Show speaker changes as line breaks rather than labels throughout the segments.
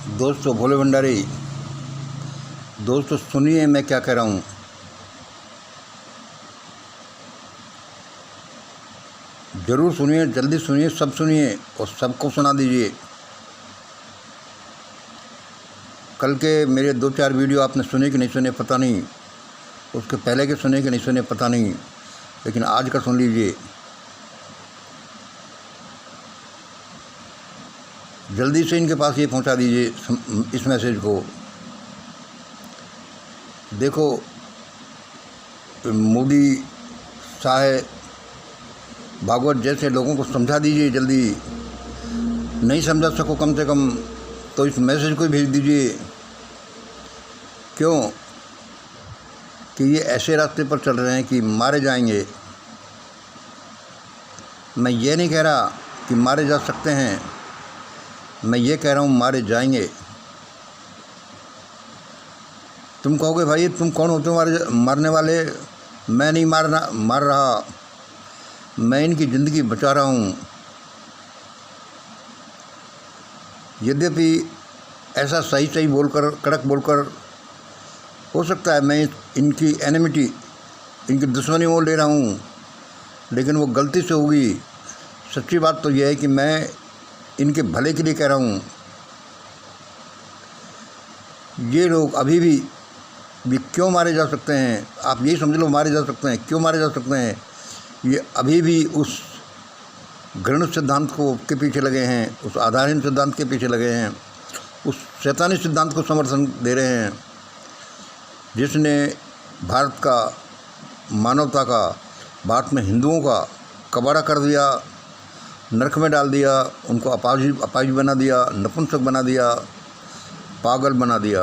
दोस्तों भोले भंडारी, दोस्तों सुनिए मैं क्या कह रहा हूँ। ज़रूर सुनिए, जल्दी सुनिए, सब सुनिए और सबको सुना दीजिए। कल के मेरे 2-4 वीडियो आपने सुने कि नहीं सुने पता नहीं, उसके पहले के सुने कि नहीं सुने पता नहीं, लेकिन आज का सुन लीजिए। जल्दी से इनके पास ये पहुंचा दीजिए इस मैसेज को। देखो, मोदी साहब, भागवत जैसे लोगों को समझा दीजिए जल्दी। नहीं समझा सको कम से कम तो इस मैसेज को भेज दीजिए। क्यों कि ये ऐसे रास्ते पर चल रहे हैं कि मारे जाएंगे। मैं ये नहीं कह रहा कि मारे जा सकते हैं, मैं ये कह रहा हूँ मारे जाएंगे। तुम कहोगे भाई तुम कौन होते हो मारने वाले। मैं नहीं मार रहा, मैं इनकी ज़िंदगी बचा रहा हूँ। यद्यपि ऐसा सही बोलकर, कड़क बोलकर हो सकता है मैं इनकी एनिमिटी, इनकी दुश्मनी मोल ले रहा हूँ, लेकिन वो गलती से होगी। सच्ची बात तो यह है कि मैं इनके भले के लिए कह रहा हूँ। ये लोग अभी भी क्यों मारे जा सकते हैं, आप यही समझ लो, मारे जा सकते हैं। क्यों मारे जा सकते हैं? ये अभी भी उस घृणित सिद्धांत के पीछे लगे हैं, उस आधारहीन सिद्धांत के पीछे लगे हैं, उस शैतानी सिद्धांत को समर्थन दे रहे हैं जिसने भारत का, मानवता का, भारत में हिंदुओं का कबाड़ा कर दिया, नरक में डाल दिया, उनको अपाहिज बना दिया, नपुंसक बना दिया, पागल बना दिया।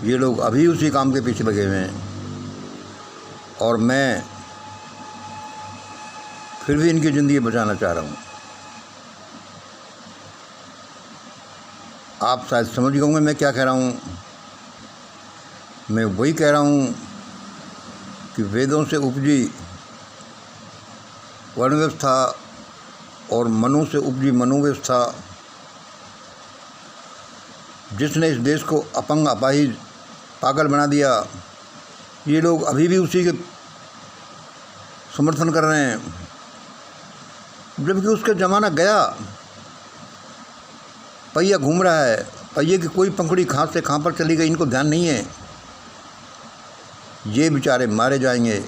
ये लोग अभी उसी काम के पीछे लगे हुए हैं और मैं फिर भी इनकी ज़िंदगी बचाना चाह रहा हूँ। आप शायद समझ गए होंगे मैं क्या कह रहा हूँ। मैं वही कह रहा हूँ कि वेदों से उपजी वर्ण व्यवस्था और मनु से उपजी मनुव्यवस्था, जिसने इस देश को अपंग, अपाहिज, पागल बना दिया, ये लोग अभी भी उसी के समर्थन कर रहे हैं। जबकि उसका ज़माना गया, पहिया घूम रहा है, पहिए की कोई पंखुड़ी कहाँ से कहाँ पर चली गई इनको ध्यान नहीं है। ये बेचारे मारे जाएंगे।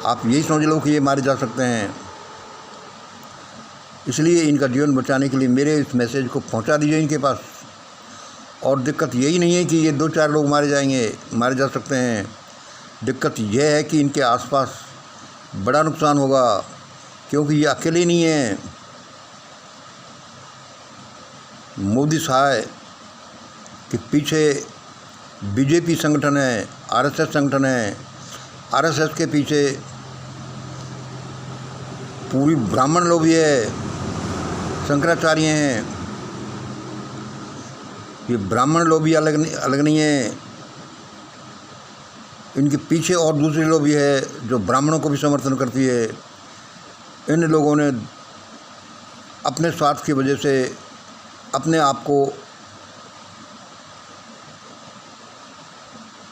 आप यही समझ लो कि ये मारे जा सकते हैं। इसलिए इनका जीवन बचाने के लिए मेरे इस मैसेज को पहुंचा दीजिए इनके पास। और दिक्कत यही नहीं है कि ये 2-4 लोग मारे जाएंगे, मारे जा सकते हैं। दिक्कत यह है कि इनके आसपास बड़ा नुकसान होगा, क्योंकि ये अकेले नहीं हैं। मोदी साहब के पीछे बीजेपी संगठन है, आरएसएस संगठन है, आरएसएस के पीछे पूरी ब्राह्मण लोभी है, शंकराचार्य हैं। ये ब्राह्मण लोभी अलग नहीं है, इनके पीछे और दूसरी लोभी है जो ब्राह्मणों को भी समर्थन करती है। इन लोगों ने अपने स्वार्थ की वजह से अपने आप को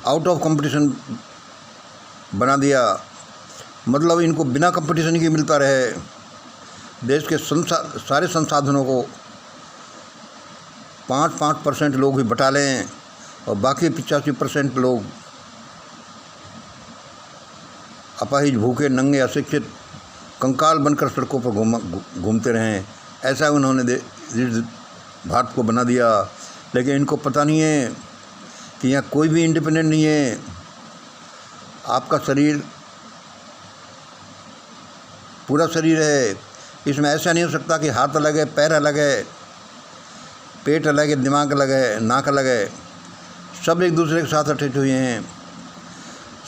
आउट ऑफ कंपटीशन बना दिया। मतलब इनको बिना कंपटीशन के मिलता रहे। देश के सारे संसाधनों को 5% लोग ही बटा लें और बाकी 85% लोग अपाहिज, भूखे, नंगे, अशिक्षित, कंकाल बनकर सड़कों पर घूमते रहें। ऐसा उन्होंने भारत को बना दिया। लेकिन इनको पता नहीं है कि यहाँ कोई भी इंडिपेंडेंट नहीं है। आपका शरीर पूरा शरीर है, इसमें ऐसा नहीं हो सकता कि हाथ अलग है, पैर अलग है, पेट अलग है, दिमाग अलग है, नाक अलग है। सब एक दूसरे के साथ अटैच हुए हैं।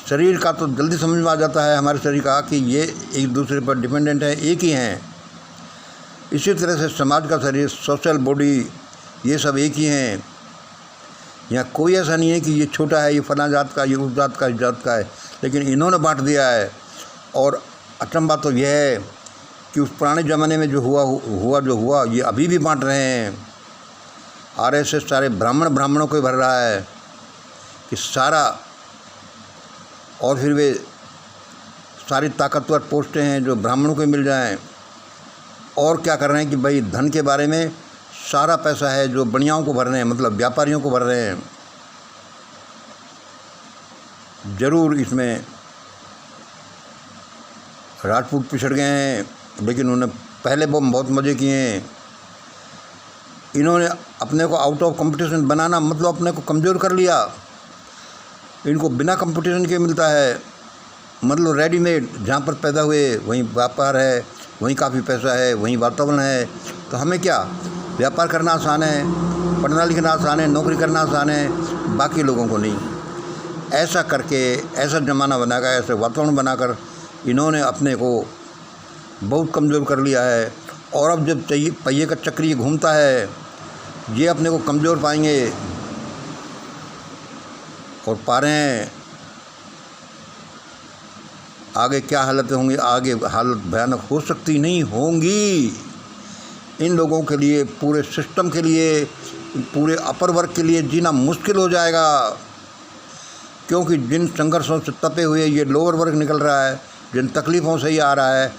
शरीर का तो जल्दी समझ में आ जाता है हमारे शरीर का कि ये एक दूसरे पर डिपेंडेंट है, एक ही हैं। इसी तरह से समाज का शरीर, सोशल बॉडी, ये सब एक ही हैं। यहाँ कोई ऐसा नहीं है कि ये छोटा है, ये फला जात का, ये उस जात का, इस जात का है, लेकिन इन्होंने बांट दिया है। और अचंभा तो यह है कि उस पुराने ज़माने में जो हुआ ये अभी भी बांट रहे हैं। आरएसएस सारे ब्राह्मणों को ही भर रहा है कि सारा, और फिर वे सारी ताकतवर पोस्टें हैं जो ब्राह्मणों को मिल जाएं। और क्या कर रहे हैं कि भाई धन के बारे में सारा पैसा है जो बनियाओं को भर रहे हैं, मतलब व्यापारियों को भर रहे हैं। ज़रूर इसमें राजपूत पिछड़ गए हैं, लेकिन उन्होंने पहले बहुत मज़े किए हैं। इन्होंने अपने को आउट ऑफ कंपटीशन बनाना मतलब अपने को कमज़ोर कर लिया। इनको बिना कंपटीशन के मिलता है, मतलब रेडीमेड, जहाँ पर पैदा हुए वहीं व्यापार है, वहीं काफ़ी पैसा है, वहीं वातावरण है। तो हमें क्या, व्यापार करना आसान है, पढ़ना लिखना आसान है, नौकरी करना आसान है, बाकी लोगों को नहीं। ऐसा करके, ऐसा ज़माना बनाकर, ऐसे वातावरण बनाकर इन्होंने अपने को बहुत कमज़ोर कर लिया है। और अब जब पहिए का चक्र ये घूमता है, ये अपने को कमज़ोर पाएंगे और पा रहे हैं। आगे क्या हालत होंगी, आगे हालत भयानक हो सकती नहीं होंगी। इन लोगों के लिए, पूरे सिस्टम के लिए, पूरे अपर वर्ग के लिए जीना मुश्किल हो जाएगा, क्योंकि जिन संघर्षों से तपे हुए ये लोअर वर्ग निकल रहा है, जिन तकलीफ़ों से ही आ रहा है,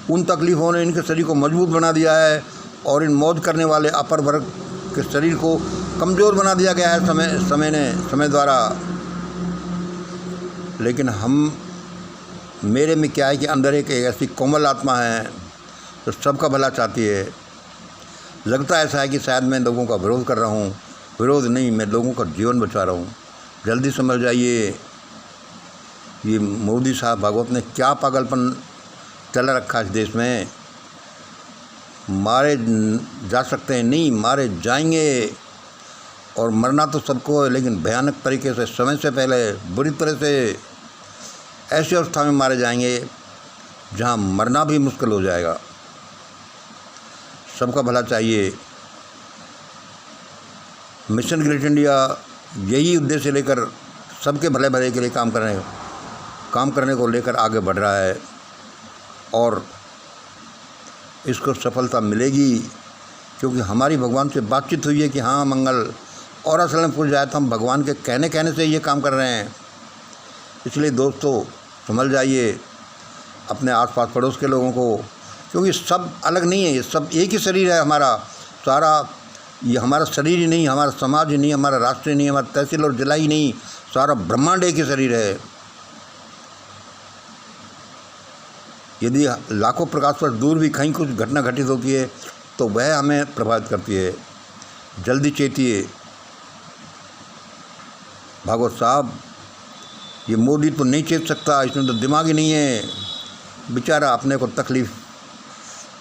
उन तकलीफ़ों ने इनके शरीर को मजबूत बना दिया है और इन मौज करने वाले अपर वर्ग के शरीर को कमज़ोर बना दिया गया है समय द्वारा। लेकिन मेरे में क्या है कि अंदर एक ऐसी कोमल आत्मा है तो सबका भला चाहती है। लगता ऐसा है कि शायद मैं लोगों का विरोध कर रहा हूँ, विरोध नहीं, मैं लोगों का जीवन बचा रहा हूँ। जल्दी समझ जाइए, ये मोदी साहब भागवत ने क्या पागलपन चला रखा है इस देश में। मारे जा सकते हैं, नहीं मारे जाएंगे, और मरना तो सबको है, लेकिन भयानक तरीके से, समय से पहले, बुरी तरह से, ऐसी अवस्था में मारे जाएंगे जहां मरना भी मुश्किल हो जाएगा। सबका भला चाहिए। मिशन ग्रेट इंडिया यही उद्देश्य लेकर सबके भले के लिए काम करने को लेकर आगे बढ़ रहा है, और इसको सफलता मिलेगी, क्योंकि हमारी भगवान से बातचीत हुई है कि हाँ मंगल, और असल में पूछ जाए तो हम भगवान के कहने से ये काम कर रहे हैं। इसलिए दोस्तों समझ जाइए अपने आसपास पड़ोस के लोगों को, क्योंकि सब अलग नहीं है, ये सब एक ही शरीर है हमारा सारा। ये हमारा शरीर ही नहीं, हमारा समाज ही नहीं, हमारा राष्ट्र ही नहीं, हमारा तहसील और जिला ही नहीं, सारा ब्रह्मांड एक ही शरीर है। यदि लाखों प्रकाश वर्ष दूर भी कहीं कुछ घटना घटित होती है तो वह हमें प्रभावित करती है। जल्दी चेतिए। भागवत साहब, ये मोदी तो नहीं चेत सकता, इसमें तो दिमाग ही नहीं है, बेचारा अपने को तकलीफ़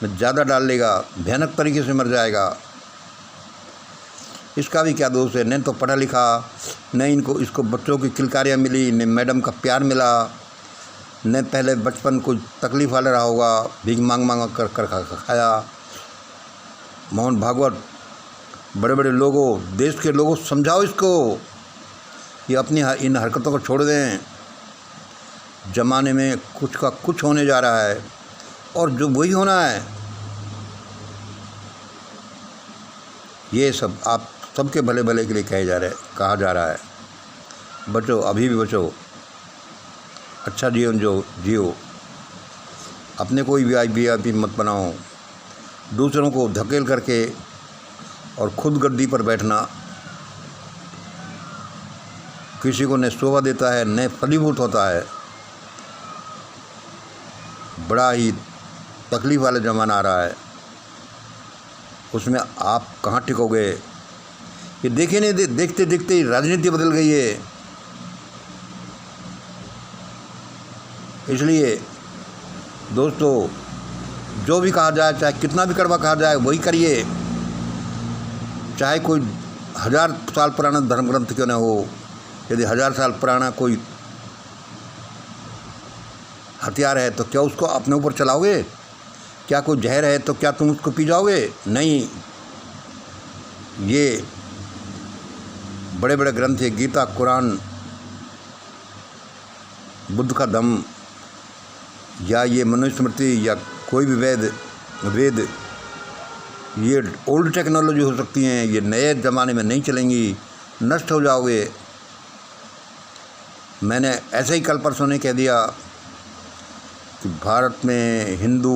में ज़्यादा डाल लेगा, भयानक तरीके से मर जाएगा। इसका भी क्या दोष है, न तो पढ़ा लिखा, न इसको बच्चों की किलकारियाँ मिली, न मैडम का प्यार मिला, न पहले बचपन कोई तकलीफ़ वाला रहा होगा, भीख मांग कर खाया। मोहन भागवत, बड़े बड़े लोगों, देश के लोगों, समझाओ इसको, ये अपनी इन हरकतों को छोड़ दें। ज़माने में कुछ का कुछ होने जा रहा है, और जो वही होना है। ये सब आप सबके भले के लिए कहा जा रहा है। बचो, अभी भी बचो, अच्छा जीवन जियो, अपने कोई वीआईपी मत बनाओ, दूसरों को धकेल करके और खुद गद्दी पर बैठना किसी को न शोभा देता है न फलीभूत होता है। बड़ा ही तकलीफ़ वाला ज़माना आ रहा है, उसमें आप कहाँ टिकोगे। ये देखे नहीं, देखते देखते ही राजनीति बदल गई है। इसलिए दोस्तों, जो भी कहा जाए, चाहे कितना भी कड़वा कहा जाए, वही करिए। चाहे कोई 1000 साल पुराना धर्म ग्रंथ क्यों न हो, यदि 1000 साल पुराना कोई हथियार है तो क्या उसको अपने ऊपर चलाओगे? क्या कोई जहर है तो क्या तुम उसको पी जाओगे? नहीं। ये बड़े बड़े ग्रंथ है, गीता, कुरान, बुद्ध का धम्म, या ये मनुस्मृति, या कोई भी वेद, ये ओल्ड टेक्नोलॉजी हो सकती हैं, ये नए ज़माने में नहीं चलेंगी, नष्ट हो जाओगे। मैंने ऐसे ही कल परसों ने कह दिया कि भारत में हिंदू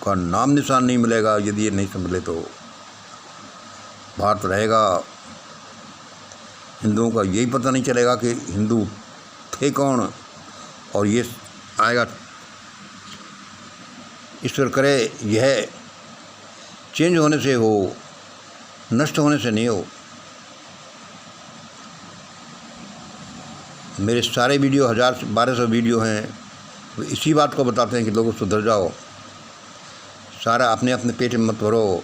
का नाम निशान नहीं मिलेगा यदि ये नहीं संभले तो। भारत रहेगा, हिंदुओं का यही पता नहीं चलेगा कि हिंदू थे कौन, और ये आएगा। ईश्वर करे यह चेंज होने से हो, नष्ट होने से नहीं हो। मेरे सारे वीडियो 1200 वीडियो हैं, वो इसी बात को बताते हैं कि लोगों सुधर जाओ, सारा अपने अपने पेट में मत भरो,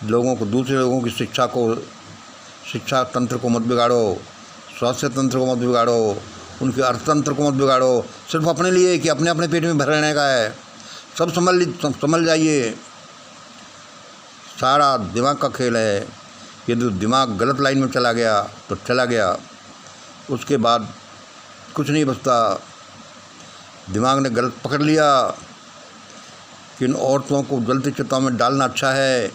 लोगों को, दूसरे लोगों की शिक्षा तंत्र को मत बिगाड़ो, स्वास्थ्य तंत्र को मत बिगाड़ो, उनके अर्थतंत्र को मत बिगाड़ो, सिर्फ अपने लिए कि अपने अपने पेट में भर रहने का है। सब समझ जाइए, सारा दिमाग का खेल है। यदि दिमाग गलत लाइन में चला गया तो चला गया, उसके बाद कुछ नहीं बचता। दिमाग ने गलत पकड़ लिया कि इन औरतों को जलती चिताओं में डालना अच्छा है,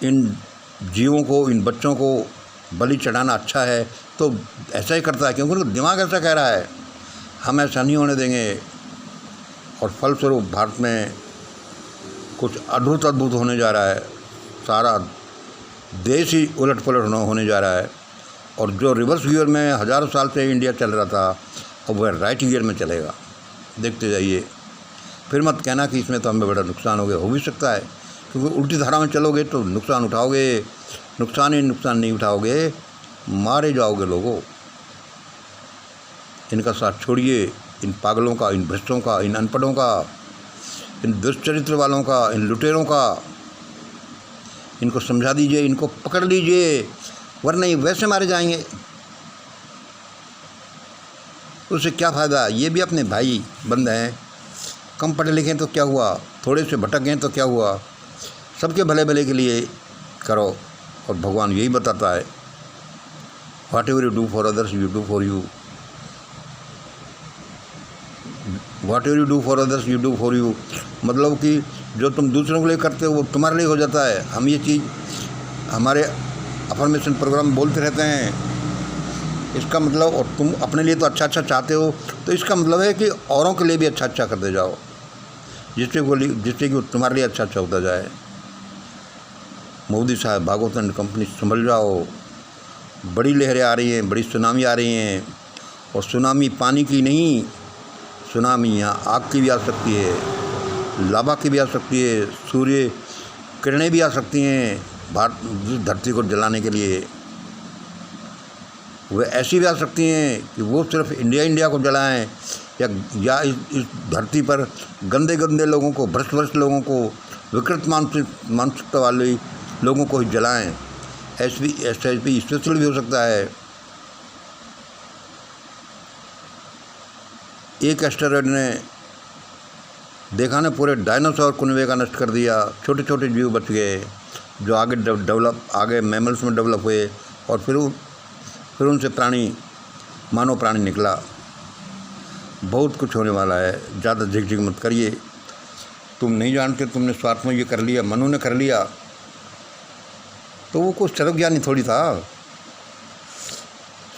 इन जीवों को, इन बच्चों को बलि चढ़ाना अच्छा है, तो ऐसा ही करता है क्योंकि उनका दिमाग ऐसा कह रहा है। हम ऐसा नहीं होने देंगे, और फलस्वरूप भारत में कुछ अद्भुत होने जा रहा है। सारा देश ही उलट पलट होने जा रहा है, और जो रिवर्स गियर में हज़ारों साल से इंडिया चल रहा था, अब वह राइट गियर में चलेगा। देखते जाइए, फिर मत कहना कि इसमें तो हमें बड़ा नुकसान हो गया। हो भी सकता है, क्योंकि उल्टी धारा में चलोगे तो नुकसान उठाओगे, नुकसान नहीं उठाओगे, मारे जाओगे लोगों। इनका साथ छोड़िए, इन पागलों का, इन भ्रष्टों का, इन अनपढ़ों का, इन दुष्चरित्र वालों का, इन लुटेरों का। इनको समझा दीजिए, इनको पकड़ लीजिए, वरना ये वैसे मारे जाएंगे। उससे क्या फ़ायदा? ये भी अपने भाई बंदे हैं। कम पढ़े लिखे तो क्या हुआ, थोड़े से भटक गए तो क्या हुआ, सबके भले के लिए करो। और भगवान यही बताता है, what ever you do for others you do for you, what ever you do for others you do for you. मतलब कि जो तुम दूसरों के लिए करते हो वो तुम्हारे लिए हो जाता है। हम ये चीज़ हमारे अफर्मेशन प्रोग्राम में बोलते रहते हैं। इसका मतलब, और तुम अपने लिए तो अच्छा चाहते हो, तो इसका मतलब है कि औरों के लिए भी अच्छा करते जाओ, जिससे कि तुम्हारे लिए अच्छा होता जाए। मोदी साहब, भागवत एंड कंपनी, संभल जाओ। बड़ी लहरें आ रही हैं, बड़ी सुनामी आ रही हैं, और सुनामी पानी की नहीं, सुनामी यहाँ आग की भी आ सकती है, लावा की भी आ सकती है, सूर्य किरणें भी आ सकती हैं भारत धरती को जलाने के लिए। वे ऐसी भी आ सकती हैं कि वो सिर्फ इंडिया को जलाएं, या इस धरती पर गंदे लोगों को, भ्रष्ट लोगों को, विकृत मानसिकता वाले लोगों को ही जलाएं। ऐसा भी स्पेशल भी हो सकता है। एक एस्टेरॉयड ने देखा ना, पूरे डायनासोर कुनबे का नष्ट कर दिया। छोटे छोटे जीव बच गए जो आगे मैमल्स में डेवलप हुए, और फिर उनसे मानव प्राणी निकला। बहुत कुछ होने वाला है, ज़्यादा झिकझिक मत करिए। तुम नहीं जानते, तुमने स्वार्थ में ये कर लिया, मनु ने कर लिया, तो वो कुछ सर्वज्ञानी थोड़ी था।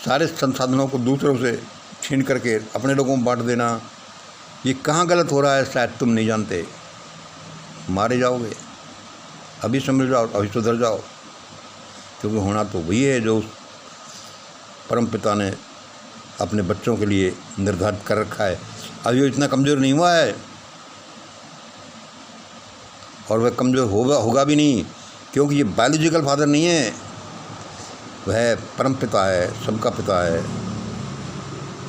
सारे संसाधनों को दूसरों से छीन करके अपने लोगों में बांट देना, ये कहाँ गलत हो रहा है शायद तुम नहीं जानते। मारे जाओगे। अभी समझ जाओ, अभी सुधर जाओ, क्योंकि होना तो वही है जो परम पिता ने अपने बच्चों के लिए निर्धारित कर रखा है। अभी वो इतना कमज़ोर नहीं हुआ है, और वह कमज़ोर होगा भी नहीं, क्योंकि ये बायोलॉजिकल फादर नहीं है, वह परम पिता है, सबका पिता है,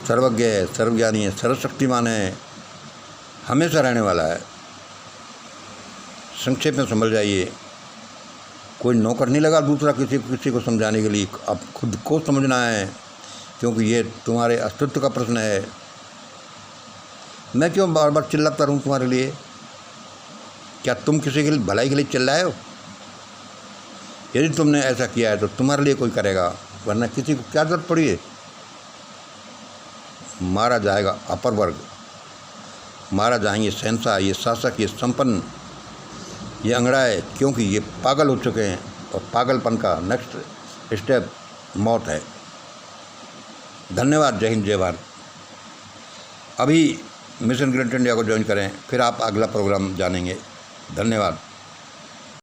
सर्वज्ञ है, सर्वज्ञानी है, सर्वशक्तिमान है, हमेशा रहने वाला है। संक्षेप में समझ जाइए, कोई नौकर नहीं लगा दूसरा किसी को समझाने के लिए, अब खुद को समझना है, क्योंकि ये तुम्हारे अस्तित्व का प्रश्न है। मैं क्यों बार बार चिल्लाता रहूँ तुम्हारे लिए? क्या तुम किसी के लिए भलाई के लिए चिल्लाए हो? यदि तुमने ऐसा किया है तो तुम्हारे लिए कोई करेगा, वरना किसी को क्या जरूरत पड़ी है। मारा जाएगा अपर वर्ग, मारा जाएंगे शहंशाह, ये शासक, ये संपन्न, ये अंगड़ाए क्योंकि ये पागल हो चुके हैं और पागलपन का नेक्स्ट स्टेप मौत है। धन्यवाद। जय हिंद, जय भारत। अभी मिशन ग्रेट इंडिया को ज्वाइन करें, फिर आप अगला प्रोग्राम जानेंगे। धन्यवाद।